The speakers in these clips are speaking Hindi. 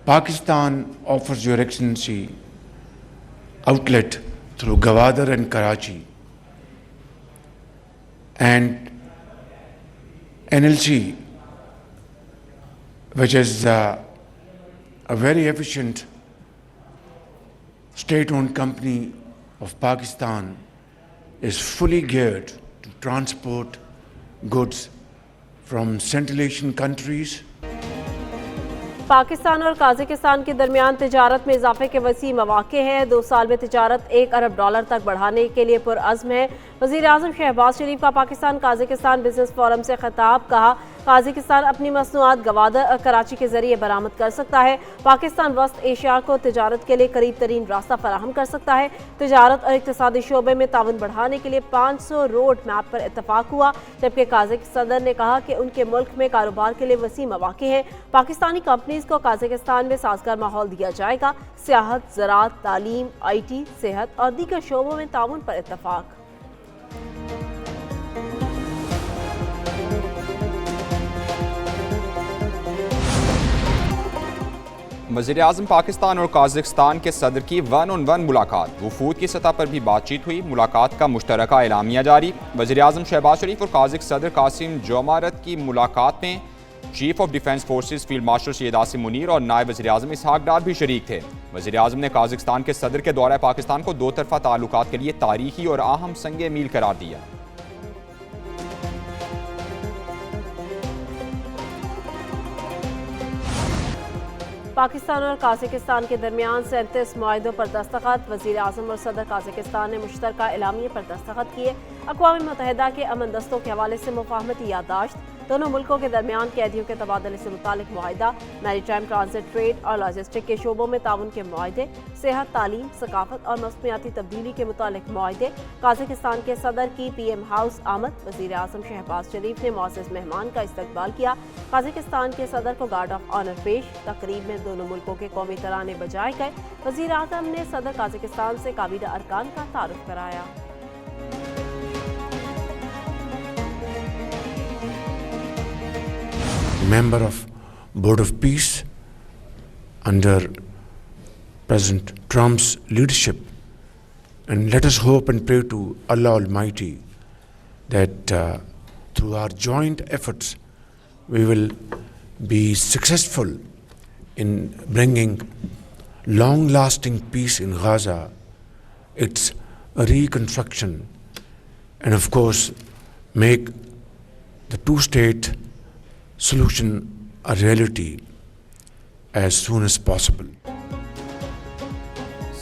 Pakistan offers Your Excellency outlet through Gwadar and Karachi, and NLC, which is a very efficient state-owned company of Pakistan, is fully geared to transport goods from Central Asian countries. Pakistan और काज़ाकिस्तान के दरमियान तिजारत में इजाफे के वसी मौके हैं। 2 साल में तिजारत $1 अरब तक बढ़ाने के लिए पुरअज़्म है। वज़ीर आज़म शहबाज शरीफ का पाकिस्तान काज़ाकिस्तान बिजनेस फोरम से खिताब। कहा, काज़ाकिस्तान अपनी मसनूआत गवादर और कराची के जरिए बरामद कर सकता है। पाकिस्तान वस्त एशिया को तिजारत के लिए करीब तरीन रास्ता फराहम कर सकता है। तिजारत और इक़्तिसादी शोबे में ताउन बढ़ाने के लिए 500 रोड मैप पर इत्तफाक हुआ, जबकि काज़ाकिस्तान सदर ने कहा कि उनके मुल्क में कारोबार के लिए वसी मौके हैं। पाकिस्तानी कंपनीज को काज़ाकिस्तान में साजगार माहौल दिया जाएगा। सियाहत, ज़राअत, तालीम, IT, सेहत और दीगर शोबों में ताउन पर इत्तफाक। वज़ीर-ए-आज़म पाकिस्तान और काज़ाकिस्तान के सदर की 1-on-1 मुलाकात। वफूद की सतह पर भी बातचीत हुई। मुलाकात का मुश्तरका एलामिया जारी। वज़ीर-ए-आज़म शहबाज शरीफ और काज़ाक सदर कासिम जोमारत की मुलाकात में chief of defence forces field marshal Syed Asim Munir और नायब वज़ीर-ए-आज़म इसहाक डार भी शरीक थे। वज़ीर-ए-आज़म ने काज़ाकिस्तान के सदर के दौरे पाकिस्तान को 2 तरफ़ा ताल्लुकात के लिए तारीखी और अहम संगे मील करार दिया। पाकिस्तान और काज़ाकिस्तान के दरमियान 37 मुआहिदों पर दस्तखत। वज़ीर आज़म और सदर काज़ाकिस्तान ने मुश्तरका एलामिये पर दस्तखत किए। अक़वाम मुत्तहिदा के अमन दस्तों के हवाले से मुफ़ाहमती याददाश्त। दोनों मुल्कों के दरमियान कैदियों के तबादले से मुतालिक मुआहिदा। मैरीटाइम, ट्रांजिट, ट्रेड और लॉजिस्टिक के शोबों में ताउन के मुआहिदे। सेहत, तालीम, सकाफत और मौसमियाती तब्दीली के मुतालिक मुआहिदे। काज़ाकिस्तान के सदर की PM हाउस आमद। वज़ीर आज़म शहबाज शरीफ ने मुअज़्ज़ज़ मेहमान का इस्तकबाल किया। काज़ाकिस्तान के सदर को गार्ड ऑफ ऑनर पेश। तकरीब में दोनों मुल्कों के कौमी तराने बजाए गए। वज़ीर आज़म ने सदर काज़ाकिस्तान से काबीना अरकान का तारुफ कराया। Member of Board of Peace under President Trump's leadership, and let us hope and pray to Allah Almighty that through our joint efforts we will be successful in bringing long-lasting peace in Gaza, its reconstruction, and of course make the two-state solution a reality as soon as possible.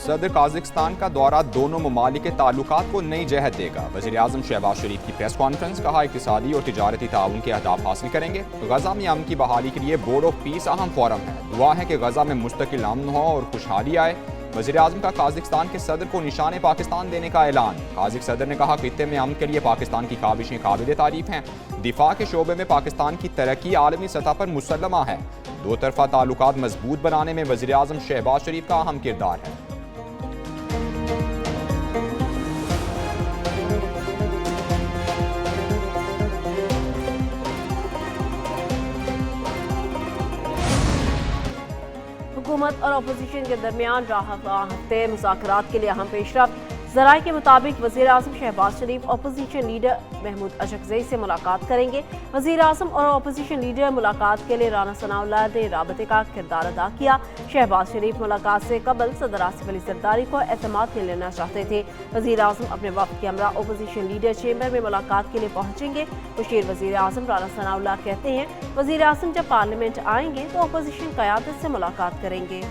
सदर काज़ाकिस्तान का दौरा दोनों ममालिक के ताल्लुकात को नई जहत देगा। वज़ीर-ए-आज़म शहबाज शरीफ की प्रेस कॉन्फ्रेंस। कहा, इक़्तिसादी और तिजारती ताउन के अहदाफ हासिल करेंगे। गज़ा में अमन की बहाली के लिए बोर्ड ऑफ पीस अहम फोरम है। दुआ है कि गज़ा में मुस्तकिल अमन हो और खुशहाली आए। वज़ीर-ए-आज़म का काज़ाकिस्तान के सदर को निशाने पाकिस्तान देने का ऐलान। काज़ाक सदर ने कहा, खित्ते में अमन के लिए पाकिस्तान की काविशें काबिल तारीफ हैं। दिफा के शोबे में पाकिस्तान की तरक्की आलमी सतह पर मुसल्लमा है। 2 तरफ़ा ताल्लुकात मजबूत बनाने में वज़ीर-ए-आज़म शहबाज शरीफ का अहम किरदार है। हुकूमत और अपोजिशन के दरमियान राहते मुज़ाकरात के लिए अहम पेशरफ्त। ज़राए के मुताबिक वज़ीर आज़म शहबाज शरीफ अपोजिशन लीडर महमूद अशरफ़ज़ई से मुलाकात करेंगे। वज़ीर आज़म और अपोजिशन लीडर मुलाकात के लिए राना सनाउल्लाह ने राबते का किरदार अदा किया। शहबाज शरीफ मुलाकात से कबल सदर आसिफ अली ज़रदारी को एतमाद में लेना चाहते थे। वज़ीर आज़म अपने वक्त के हमरा अपोजिशन लीडर चेंबर में मुलाकात के लिए पहुँचेंगे। मुशीर वज़ीर आज़म राना सनाउल्लाह कहते हैं, वज़ीर आज़म जब पार्लियामेंट आएंगे तो अपोजिशन क़यादत से मुलाकात करेंगे।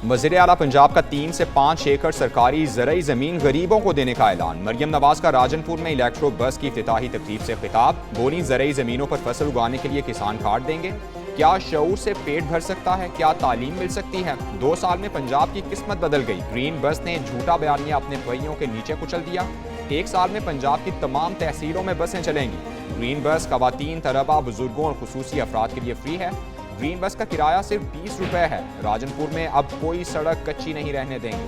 वज़ीर आला पंजाब का 3 से 5 एकड़ सरकारी ज़रई ज़मीन गरीबों को देने का ऐलान। मरियम नवाज का राजनपुर में इलेक्ट्रो बस की इफ्तिताही तकरीब से खिताब। बोली, ज़रई ज़मीनों पर फसल उगाने के लिए किसान कार्ड देंगे। क्या शऊर से पेट भर सकता है? क्या तालीम मिल सकती है? 2 साल में पंजाब की किस्मत बदल गई। ग्रीन बस ने झूठा बयानिया अपने पहियों के नीचे कुचल दिया। 1 साल में पंजाब की तमाम तहसीलों में बसें चलेंगी। ग्रीन बस खवातीन, तलबा, बुजुर्गों और खुसूसी अफराद के लिए फ्री है। ग्रीन बस का किराया सिर्फ 20 रुपए है। राजनपुर में अब कोई सड़क कच्ची नहीं रहने देंगे।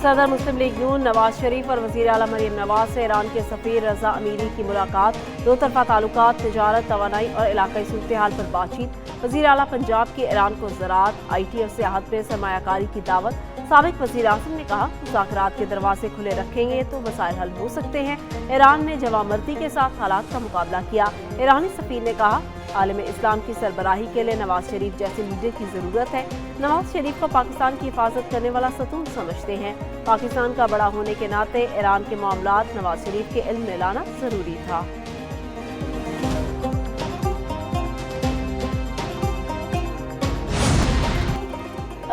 सदर मुस्लिम लीग नून नवाज शरीफ और वज़ीर आला मरियम नवाज से ईरान के सफ़ीर रजा अमीरी की मुलाकात, दो तरफा ताल्लुकात, तिजारत, तवानाई और इलाकाई सूरत हाल पर बातचीत। वज़ीर आला पंजाब की ईरान को ज़राअत, IT और सियाहत में सरमायाकारी की दावत। साबिक वज़ीर आज़म ने कहा, मुज़ाकरात के दरवाजे खुले रखेंगे तो मसाइल हल हो सकते हैं। ईरान ने जवामर्दी के साथ हालात का मुकाबला किया। ईरानी सफ़ीर ने कहा, आलम इस्लाम की सरबराही के लिए नवाज शरीफ जैसे लीडर की ज़रूरत है। नवाज शरीफ को पाकिस्तान की हिफाजत करने वाला सतून समझते हैं। पाकिस्तान का बड़ा होने के नाते ईरान के मामलात नवाज शरीफ के इल्म में लाना ज़रूरी था।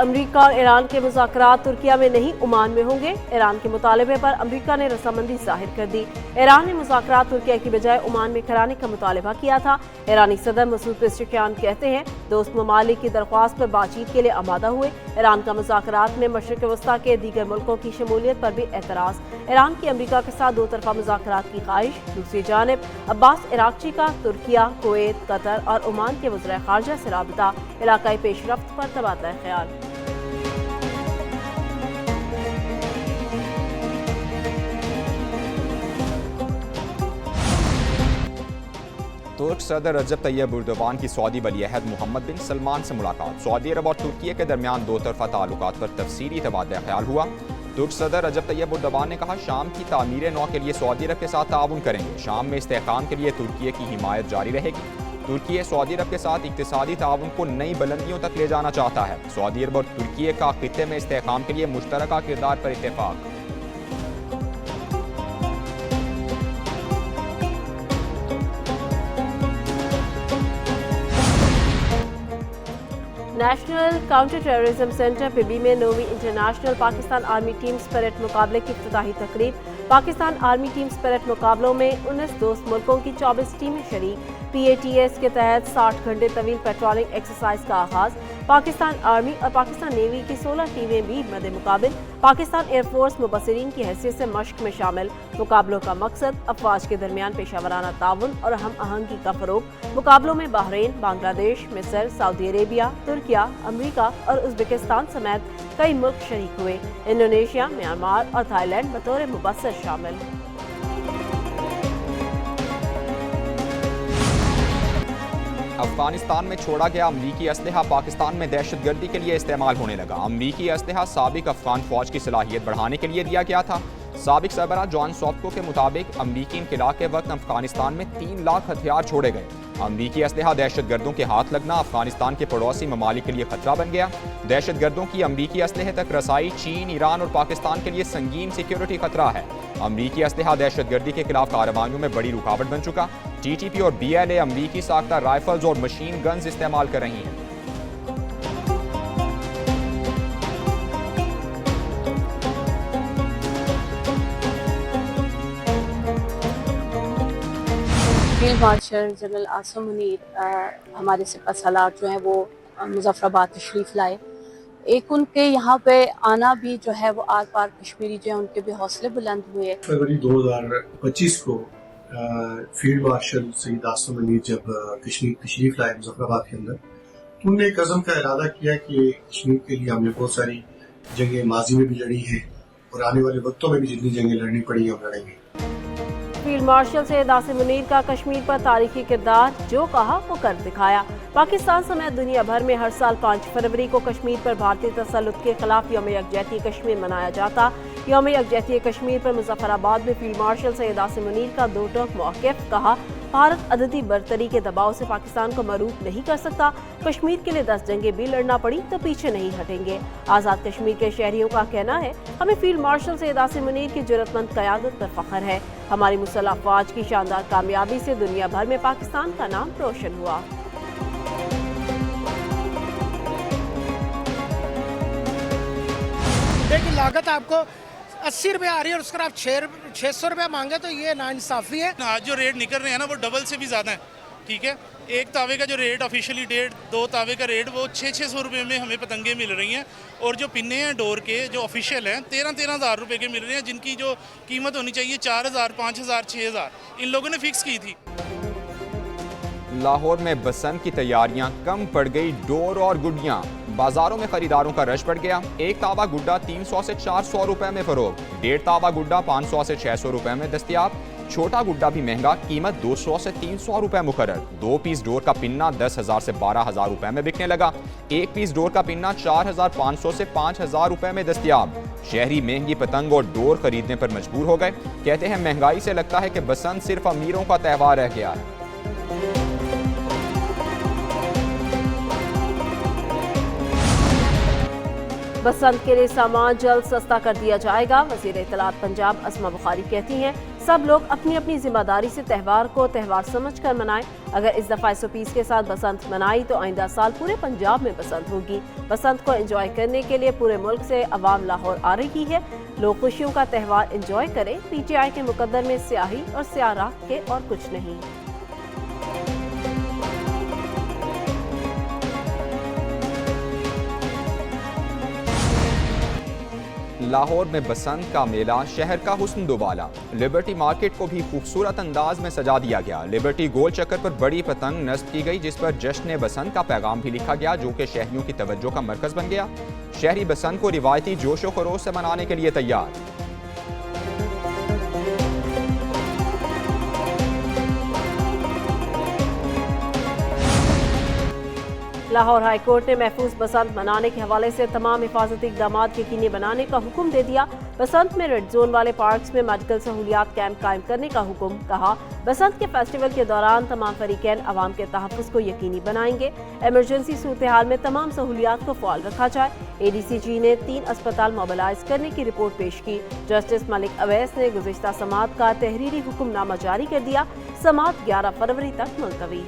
अमरीका और ईरान के मुज़ाकरात तुर्किया में नहीं ओमान में होंगे। ईरान के मुतालबे पर अमरीका ने रजामंदी जाहिर कर दी। ईरान ने मुज़ाकरात तुर्किया की बजाय ओमान में कराने का मुतालबा किया था। ईरानी सदर मसूद पेज़ेश्कियान कहते हैं, दोस्त ममालिक की दरख्वास्त पर बातचीत के लिए आमादा हुए। ईरान का मुज़ाकरात में मशरिक़ वस्ता के दीगर मुल्कों की शमूलियत पर भी एतराज़। ईरान की अमरीका के साथ दो तरफा मुज़ाकरात की ख्वाहिश। दूसरी जानिब अब्बास इराक़ची का तुर्किया, कुवैत, कतर और ओमान के वज़ीर ख़ारजा से राबता, इलाकाई पेशरफ्त पर तबादला ख्याल। तुर्क सदर रजब तैयब एर्दोगान की सऊदी वली अहद मोहम्मद बिन सलमान से मुलाकात। सऊदी अरब और तुर्की के दरमियान दो तरफा ताल्लुकात पर तफसीली तबादला ख्याल हुआ। तुर्क सदर रजब तैयब एर्दोगान ने कहा, शाम की तामीर नौ के लिए सऊदी अरब के साथ ताउन करेंगे। शाम में इस्तेहकाम के लिए तुर्की की हिमायत जारी रहेगी। तुर्की सऊदी अरब के साथ इक्तिसादी ताउन को नई बुलंदियों तक ले जाना चाहता है। सऊदी अरब और तुर्की का खित्ते में इस्तेहकाम के लिए मुश्तरका किरदार पर इत्तेफाक। National counter terrorism centre PIB में 9वीं international Pakistan army teams parade मुकाबले की इफ्तिताही तकरीब। पाकिस्तान आर्मी टीम्स परेड मुकाबलों में 19 दोस्त मुल्कों की 24 टीमें शरीक। PATS के तहत 60 घंटे तवील पेट्रोलिंग एक्सरसाइज का आगाज। पाकिस्तान आर्मी और पाकिस्तान नेवी की 16 टीमें भी मद्दे मुकाबिल। पाकिस्तान एयरफोर्स मुबसरीन की हैसियत से मश्क में शामिल। मुकाबलों का मकसद अफवाज के दरमियान पेशावराना ताउन और हम आहंगी का फरोग। मुकाबलों में बहरीन, बांग्लादेश, मिस्र, सऊदी अरेबिया, तुर्किया, अमरीका और उज़्बेकिस्तान समेत कई मुल्क शरीक हुए। इंडोनेशिया, म्यांमार और थाईलैंड बतौर मुबस्सर शामिल। अफगानिस्तान में छोड़ा गया अमरीकी असलहा पाकिस्तान में दहशतगर्दी के लिए इस्तेमाल होने लगा। अमरीकी असलहा साबिक अफगान फौज की सलाहियत बढ़ाने के लिए दिया गया था। साबिक सरबराह जॉन सॉफ्को के मुताबिक अमरीकी इनक़िलाब के वक्त अफगानिस्तान में 3 लाख हथियार छोड़े गए। अमरीकी असलहा दहशतगर्दों के हाथ लगना अफगानिस्तान के पड़ोसी ममालिक के लिए खतरा बन गया। दहशतगर्दों की अमरीकी असलहे तक रसाई चीन, ईरान और पाकिस्तान के लिए संगीन सिक्योरिटी खतरा है। अमरीकी असलहा दहशतगर्दी के खिलाफ कार्रवाइयों में बड़ी रुकावट बन चुका। TTP और BLA अमरीकी साख्ता राइफल्स और मशीन गन्स इस्तेमाल कर रही हैं। Field marshal general Asim Munir हमारे सिपह सालार जो हैं वो मुजफ्फराबाद तशरीफ़ लाए। एक उनके यहाँ पे आना भी जो है वो आर पार कश्मीरी जो है उनके भी हौसले बुलंद हुए। फरवरी 2025 को फील्ड मार्शल सईद आसिम मुनीर जब कश्मीर तशरीफ लाए मुजफ्फराबाद के अंदर, उन्होंने एक अज़म का इरादा किया कि कश्मीर के लिए हमने बहुत सारी जंगें माजी में भी लड़ी हैं और आने वाले वक्तों में भी जितनी जंगें लड़नी पड़ी हम लड़ेंगे। फील्ड मार्शल सईद आसिम मुनीर का कश्मीर पर तारीखी किरदार, जो कहा वो कर दिखाया। पाकिस्तान समेत दुनिया भर में हर साल 5 फरवरी को कश्मीर पर भारतीय तसल्लुत के खिलाफ यौम यकजहती कश्मीर मनाया जाता। यौम यकजहती कश्मीर पर मुजफ्फराबाद में फील्ड मार्शल सईद आसिम मुनीर का दो टोक मौक़िफ़, कहा भारत अददी बरतरी के दबाव से पाकिस्तान को मरूफ नहीं कर सकता। कश्मीर के लिए 10 जंगें भी लड़ना पड़ी तो पीछे नहीं हटेंगे। आज़ाद कश्मीर के शहरियों का कहना है, हमें फील्ड मार्शल सईद आसिम मुनीर की जुर्रतमंद क़यादत पर फ़ख्र है। हमारी मुसल्लह अफ़वाज की शानदार कामयाबी से दुनिया भर में पाकिस्तान का नाम रोशन हुआ। देखिए, लागत आपको 80 रुपये आ रही है और उसका आप 600 रुपये मांगे तो ये नाइंसाफ़ी है। आज जो रेट निकल रहे हैं ना वो डबल से भी ज़्यादा है। ठीक है, एक तावे का जो रेट ऑफिशियली डेट, 2 तावे का रेट वो 600 रुपये में हमें पतंगे मिल रही हैं। और जो पिन्ने हैं डोर के जो ऑफिशियल हैं 13 हज़ार रुपये के मिल रहे हैं, जिनकी जो कीमत होनी चाहिए 4,000, 5,000, 6,000 इन लोगों ने फिक्स की थी। लाहौर में बसंत की तैयारियां, कम पड़ गई डोर और गुडियां। बाजारों में खरीदारों का रश बढ़ गया। एक तावा गुड्डा 300 से 400 रुपए में फरोख्त, 1.5 तावा गुड्डा 500 से 600 रुपए में दस्तयाब। छोटा गुड्डा भी महंगा, कीमत 200 से 300 रुपए मुकर्रर। 2 पीस डोर का पिन्ना 10,000 से 12,000 रुपए में बिकने लगा। 1 पीस डोर का पिन्ना 4,500 से 5,000 रुपए में दस्तयाब। शहरी महंगी पतंग और डोर खरीदने पर मजबूर हो गए। कहते हैं महंगाई से लगता है कि बसंत सिर्फ अमीरों का त्यौहार रह गया है। बसंत के लिए सामान जल्द सस्ता कर दिया जाएगा। वज़ीर इत्तलात पंजाब अस्मा बुखारी कहती हैं, सब लोग अपनी अपनी जिम्मेदारी से त्यौहार को त्यौहार समझकर मनाएं। अगर इस दफ़ा SOPs के साथ बसंत मनाई तो आइंदा साल पूरे पंजाब में बसंत होगी। बसंत को एंजॉय करने के लिए पूरे मुल्क से अवाम लाहौर आ रही है। लोग खुशियों का त्यौहार एंजॉय करें। PTI के मुकद्दर में स्याही और स्याह राख के और कुछ नहीं। लाहौर में बसंत का मेला, शहर का हुस्न दोबाला। लिबर्टी मार्केट को भी खूबसूरत अंदाज में सजा दिया गया। लिबर्टी गोल चक्कर पर बड़ी पतंग नस्ब की गई, जिस पर जश्न बसंत का पैगाम भी लिखा गया, जो कि शहरियों की तवज्जो का मरकज बन गया। शहरी बसंत को रिवायती जोशो खरोश से मनाने के लिए तैयार। लाहौर हाई कोर्ट ने महफूज बसंत मनाने के हवाले से तमाम हिफाजती इक़दाम यकीनी बनाने का हुक्म दे दिया। बसंत में रेड जोन वाले पार्क्स में मेडिकल सहूलियात कैंप कायम करने का हुक्म। कहा, बसंत के फेस्टिवल के दौरान तमाम फरीकैन अवाम के तहफ़्फ़ुज़ को यकीनी बनाएंगे। एमरजेंसी सूरत हाल में तमाम सहूलियात को फ़ाल रखा जाए। ADCG ने 3 अस्पताल मोबिलाइज करने की रिपोर्ट पेश की। जस्टिस मलिक अवैस ने गुज़िश्ता समात का तहरीरी हुक्मनामा जारी कर दिया। समात 11 फरवरी तक मुलतवी।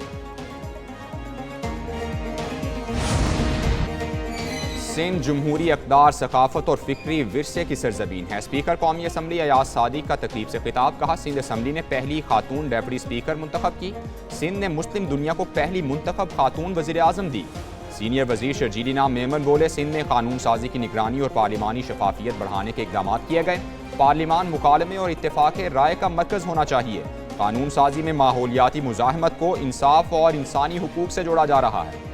सिंध जमहूरी अक़दार, सकाफत और फ़िक्री विरसे की सरजमीन है। स्पीकर कौमी असम्बली अयाज सादिक का तकरीब से खिताब। कहा, सिंध असम्बली ने पहली खातून डेप्यूटी स्पीकर मुंतखब की। सिंध ने मुस्लिम दुनिया को पहली मुंतखब खातून वज़ीर आज़म दी। सीनियर वज़ीर शर्जीली नाम मेमन बोले, सिंध में कानून साजी की निगरानी और पार्लिमानी शफाफियत बढ़ाने के इक़दाम किए गए। पार्लिमान मुकालमे और इत्तेफाक राय का मरकज़ होना चाहिए। कानून साजी में माहौलियाती मुज़ाहमत को इंसाफ और इंसानी हुकूक से जोड़ा जा रहा है।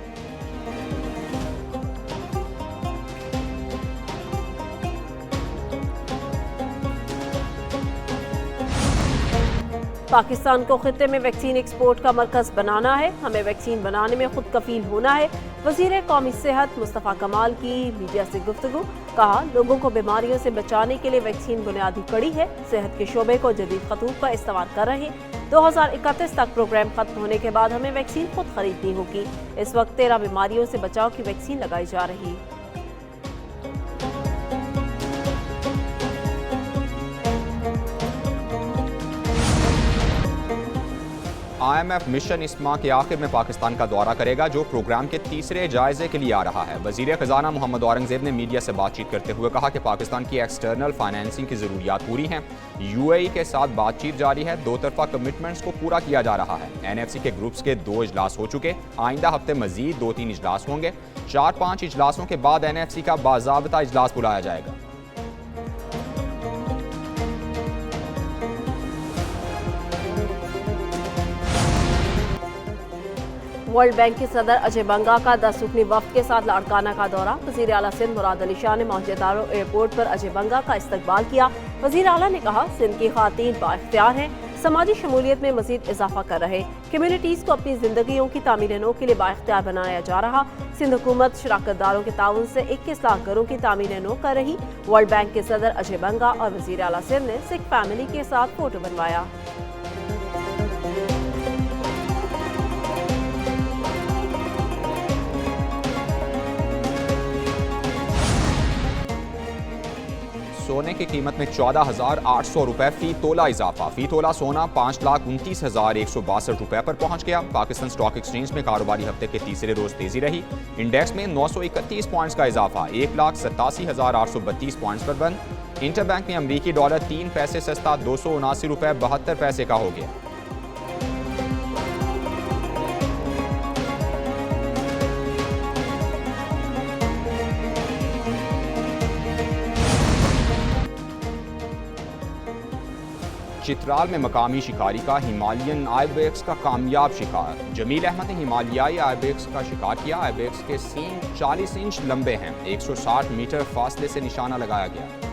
पाकिस्तान को खित्ते में वैक्सीन एक्सपोर्ट का मरकज़ बनाना है। हमें वैक्सीन बनाने में खुद कफील होना है। वज़ीर कौमी सेहत मुस्तफ़ा कमाल की मीडिया से गुफ्तगू। कहा, लोगों को बीमारियों से बचाने के लिए वैक्सीन बुनियादी कड़ी है। सेहत के शोबे को जदीद खतूत पर इस्तेमाल कर रहे हैं। 2031 तक प्रोग्राम खत्म होने के बाद हमें वैक्सीन खुद खरीदनी होगी। इस वक्त 13 बीमारियों से बचाव की वैक्सीन लगाई जा रही है। IMF मिशन इस माह के आखिर में पाकिस्तान का दौरा करेगा, जो प्रोग्राम के तीसरे जायजे के लिए आ रहा है। वज़ीर ख़जाना मोहम्मद औरंगज़ेब ने मीडिया से बातचीत करते हुए कहा कि पाकिस्तान की एक्सटर्नल फाइनेंसिंग की ज़रूरियात पूरी हैं। UAE के साथ बातचीत जारी है। 2 तरफ़ा कमिटमेंट्स को पूरा किया जा रहा है। NFC के ग्रुप्स के 2 इजलास हो चुके। आइंदा हफ्ते मजीद 2-3 इजलास होंगे। 4-5 इजलासों के बाद NFC का बाज़ाब्ता इजलास बुलाया जाएगा। वर्ल्ड बैंक के सदर अजय बंगा का 10 रुकनी वफ्द के साथ लाड़काना का दौरा। वज़ीर आला सिंध मुराद अली शाह ने मोहजेदारो एयरपोर्ट पर अजय बंगा का इस्तकबाल किया। वज़ीर आला ने कहा, सिंध की खातीन बाइख्तियार हैं, समाजी शमूलियत में मजीद इजाफा कर रहे। कम्युनिटीज़ को अपनी जिंदगियों की तामीर नो के लिए बाइख्तियार बनाया जा रहा। सिंध हुकूमत शराकतदारों के ताउन से 21 लाख घरों की तामीर नो कर रही। वर्ल्ड बैंक के सदर अजय बंगा और वज़ीर आला सिंध ने सिख फैमिली के साथ फोटो बनवाया। सोने की कीमत में 14,800 रुपए फी तोला इजाफा। फी तोला सोना 5,29,162 रुपए पर पहुंच गया। पाकिस्तान स्टॉक एक्सचेंज में कारोबारी हफ्ते के तीसरे रोज तेजी रही। इंडेक्स में 931 पॉइंट्स का इजाफा 1,87,832 पॉइंट्स पर बंद। इंटरबैंक में अमरीकी डॉलर 3 पैसे सस्ता 279 रुपए 72 पैसे का हो गया। चित्राल में मकामी शिकारी का हिमालयन आइबेक्स का कामयाब शिकार। जमील अहमद ने हिमालयाई आइबेक्स का शिकार किया। आइबेक्स के सींग 40 इंच लंबे हैं। 160 मीटर फासले से निशाना लगाया गया।